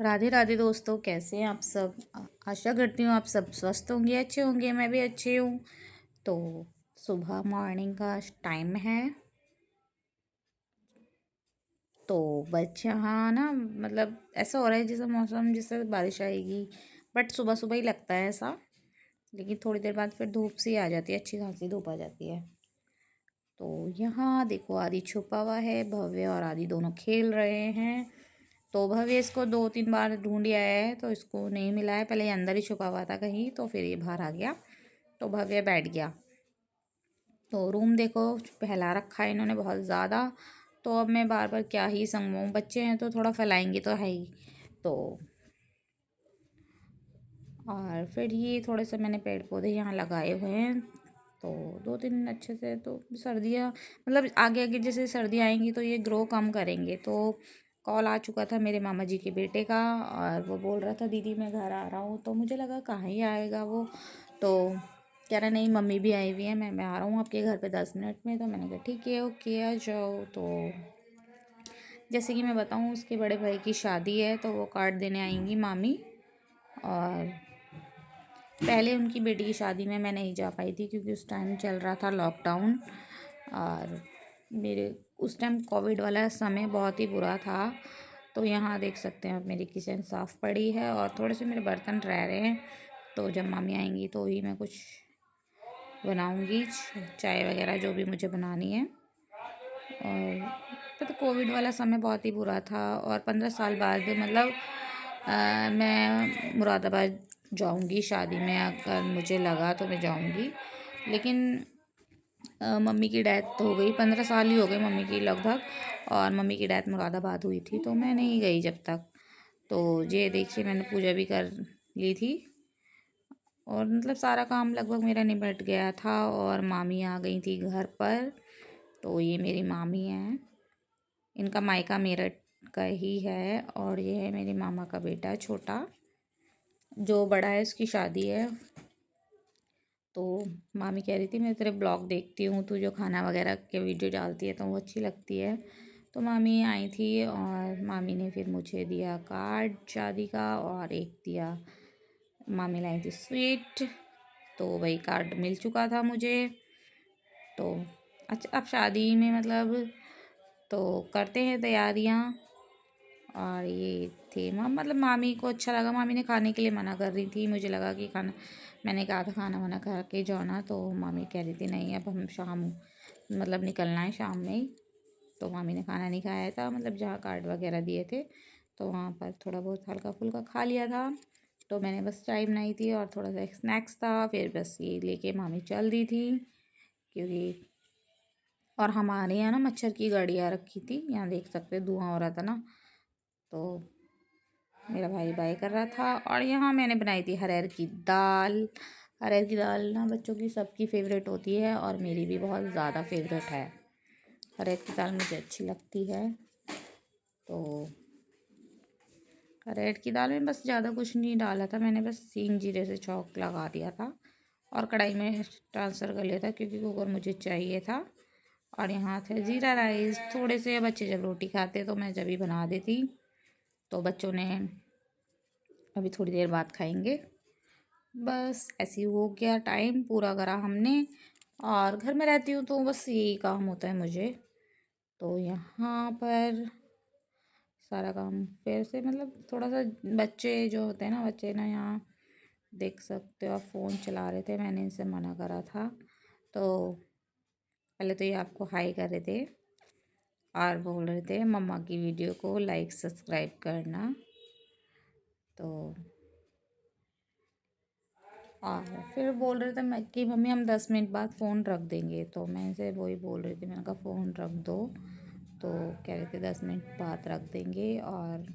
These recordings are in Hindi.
राधे राधे दोस्तों, कैसे हैं आप सब। आशा करती हूँ आप सब स्वस्थ होंगे, अच्छे होंगे। मैं भी अच्छी हूँ। तो सुबह मॉर्निंग का टाइम है। तो बच्चे यहाँ ना, मतलब ऐसा हो रहा है जैसे मौसम जैसे बारिश आएगी, बट सुबह सुबह ही लगता है ऐसा। लेकिन थोड़ी देर बाद फिर धूप सी आ जाती है, अच्छी खासी धूप आ जाती है। तो यहाँ देखो, आदि छुपा हुआ है, भव्य और आदि दोनों खेल रहे हैं। तो भव्य इसको 2-3 बार ढूंढ आया है, तो इसको नहीं मिला है। पहले ये अंदर ही छुपा हुआ था कहीं, तो फिर ये बाहर आ गया। तो भव्य बैठ गया। तो रूम देखो, फैला रखा है इन्होंने बहुत ज़्यादा। तो अब मैं बार बार क्या ही संगवाऊँ, बच्चे हैं तो थोड़ा फैलाएंगे तो है ही। तो और फिर ये थोड़े से मैंने पेड़ पौधे यहाँ लगाए हुए हैं। तो 2-3 अच्छे से, तो सर्दियाँ मतलब आगे आगे जैसे सर्दियाँ आएंगी तो ये ग्रो कम करेंगे। तो कॉल आ चुका था मेरे मामा जी के बेटे का, और वो बोल रहा था दीदी मैं घर आ रहा हूँ। तो मुझे लगा कहाँ ही आएगा वो। तो कह रहा नहीं, मम्मी भी आई हुई है, मैं आ रहा हूँ आपके घर पे 10 मिनट में। तो मैंने कहा ठीक है, ओके, आ जाओ। तो जैसे कि मैं बताऊँ, उसके बड़े भाई की शादी है, तो वो कार्ड देने आएंगी मामी। और पहले उनकी बेटी की शादी में मैं नहीं जा पाई थी, क्योंकि उस टाइम चल रहा था लॉकडाउन। और मेरे उस टाइम कोविड वाला समय बहुत ही बुरा था। तो यहाँ देख सकते हैं आप, मेरी किचन साफ़ पड़ी है और थोड़े से मेरे बर्तन रह रहे हैं। तो जब मामी आएंगी तो ही मैं कुछ बनाऊंगी, चाय वगैरह जो भी मुझे बनानी है। और तो कोविड वाला समय बहुत ही बुरा था। और 15 साल बाद मतलब मैं मुरादाबाद जाऊंगी शादी में, अगर मुझे लगा तो मैं जाऊंगी। लेकिन मम्मी की डेथ हो गई, 15 साल ही हो गए मम्मी की लगभग। और मम्मी की डेथ मुरादाबाद हुई थी, तो मैं नहीं गई जब तक। तो ये देखिए, मैंने पूजा भी कर ली थी। और मतलब सारा काम लगभग मेरा निपट गया था, और मामी आ गई थी घर पर। तो ये मेरी मामी हैं, इनका मायका मेरठ का ही है। और ये है मेरे मामा का बेटा छोटा, जो बड़ा है उसकी शादी है। तो मामी कह रही थी मैं तेरे ब्लॉग देखती हूँ, तू जो खाना वगैरह के वीडियो डालती है तो वो अच्छी लगती है। तो मामी आई थी, और मामी ने फिर मुझे दिया कार्ड शादी का, और एक दिया मामी लाई थी स्वीट। तो वही कार्ड मिल चुका था मुझे। तो अच्छा, अब शादी में मतलब तो करते हैं तैयारियाँ। और ये थे मतलब मामी को अच्छा लगा, मामी ने खाने के लिए मना कर रही थी। मुझे लगा कि खाना, मैंने कहा था खाना वाना खा के जाओ ना, तो मामी कह रही थी नहीं अब हम शाम मतलब निकलना है शाम में ही। तो मामी ने खाना नहीं खाया था, मतलब जहाँ कार्ड वगैरह दिए थे तो वहाँ पर थोड़ा बहुत हल्का फुल्का खा लिया था। तो मैंने बस चाय बनाई थी और थोड़ा सा स्नैक्स था, फिर बस ये लेके मामी चल दी थी। क्योंकि और हमारे यहाँ ना मच्छर की गाड़ियाँ रखी थी, यहाँ देख सकते धुआं हो रहा था ना। तो मेरा भाई बाय कर रहा था। और यहाँ मैंने बनाई थी अरहर की दाल। अरहर की दाल ना बच्चों की सबकी फेवरेट होती है, और मेरी भी बहुत ज़्यादा फेवरेट है। अरहर की दाल मुझे अच्छी लगती है। तो अरहर की दाल में बस ज़्यादा कुछ नहीं डाला था मैंने, बस सींग जीरे से छौंक लगा दिया था और कढ़ाई में ट्रांसफ़र कर लिया था, क्योंकि कुकर मुझे चाहिए था। और यहाँ थे ज़ीरा राइस। थोड़े से बच्चे जब रोटी खाते तो मैं जब ही बना देती, तो बच्चों ने अभी थोड़ी देर बाद खाएंगे। बस ऐसे ही हो गया, टाइम पूरा करा हमने। और घर में रहती हूँ तो बस यही काम होता है मुझे। तो यहाँ पर सारा काम फिर से मतलब थोड़ा सा, बच्चे जो होते हैं ना, बच्चे ना यहाँ देख सकते हो आप, फ़ोन चला रहे थे, मैंने इनसे मना करा था। तो पहले तो ये आपको हाई कर रहे थे और बोल रहे थे मम्मा की वीडियो को लाइक सब्सक्राइब करना। तो और फिर बोल रहे थे मैं कि मम्मी हम 10 मिनट बाद फ़ोन रख देंगे। तो मैं इसे वही बोल रही थी, मैंने कहा फ़ोन रख दो। तो कह रहे थे 10 मिनट बाद रख देंगे। और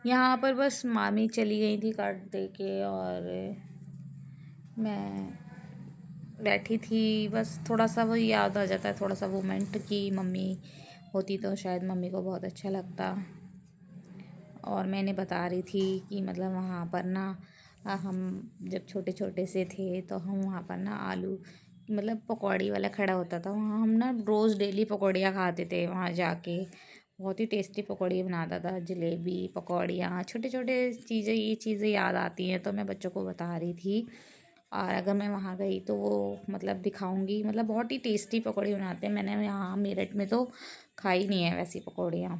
यहाँ पर बस मामी चली गई थी कार्ड दे के, और मैं बैठी थी। बस थोड़ा सा वो याद आ जाता है, थोड़ा सा मोमेंट की मम्मी होती तो शायद मम्मी को बहुत अच्छा लगता। और मैंने बता रही थी कि मतलब वहाँ पर ना हम जब छोटे छोटे से थे तो हम वहाँ पर ना आलू मतलब पकौड़ी वाला खड़ा होता था, वहाँ हम ना रोज़ डेली पकौड़ियाँ खाते थे वहाँ जाके। बहुत ही टेस्टी पकौड़ी बनाता था। जलेबी, पकौड़ियाँ, छोटे-छोटे चीज़ें, ये चीज़ें याद आती हैं तो मैं बच्चों को बता रही थी। और अगर मैं वहाँ गई तो वो मतलब दिखाऊँगी, मतलब बहुत ही टेस्टी पकौड़ी बनाते हैं। मैंने यहाँ मेरठ में तो खाई नहीं है वैसी पकौड़ियाँ।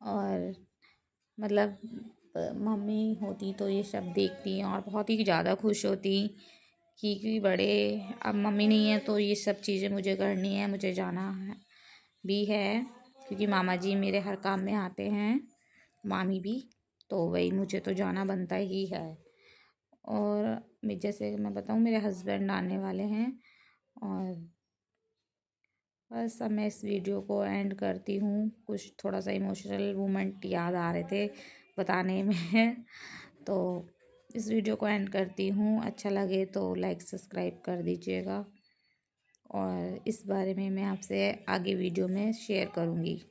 और मतलब मम्मी होती तो ये सब देखती और बहुत ही ज़्यादा खुश होती कि बड़े, अब मम्मी नहीं है तो ये सब चीज़ें मुझे करनी है, मुझे जाना है भी है, क्योंकि मामा जी मेरे हर काम में आते हैं, मामी भी, तो वही मुझे तो जाना बनता ही है। और जैसे मैं बताऊँ, मेरे हस्बैंड आने वाले हैं। और बस अब मैं इस वीडियो को एंड करती हूँ। कुछ थोड़ा सा इमोशनल मोमेंट याद आ रहे थे बताने में तो इस वीडियो को एंड करती हूँ। अच्छा लगे तो लाइक सब्सक्राइब कर दीजिएगा, और इस बारे में मैं आपसे आगे वीडियो में शेयर करूँगी।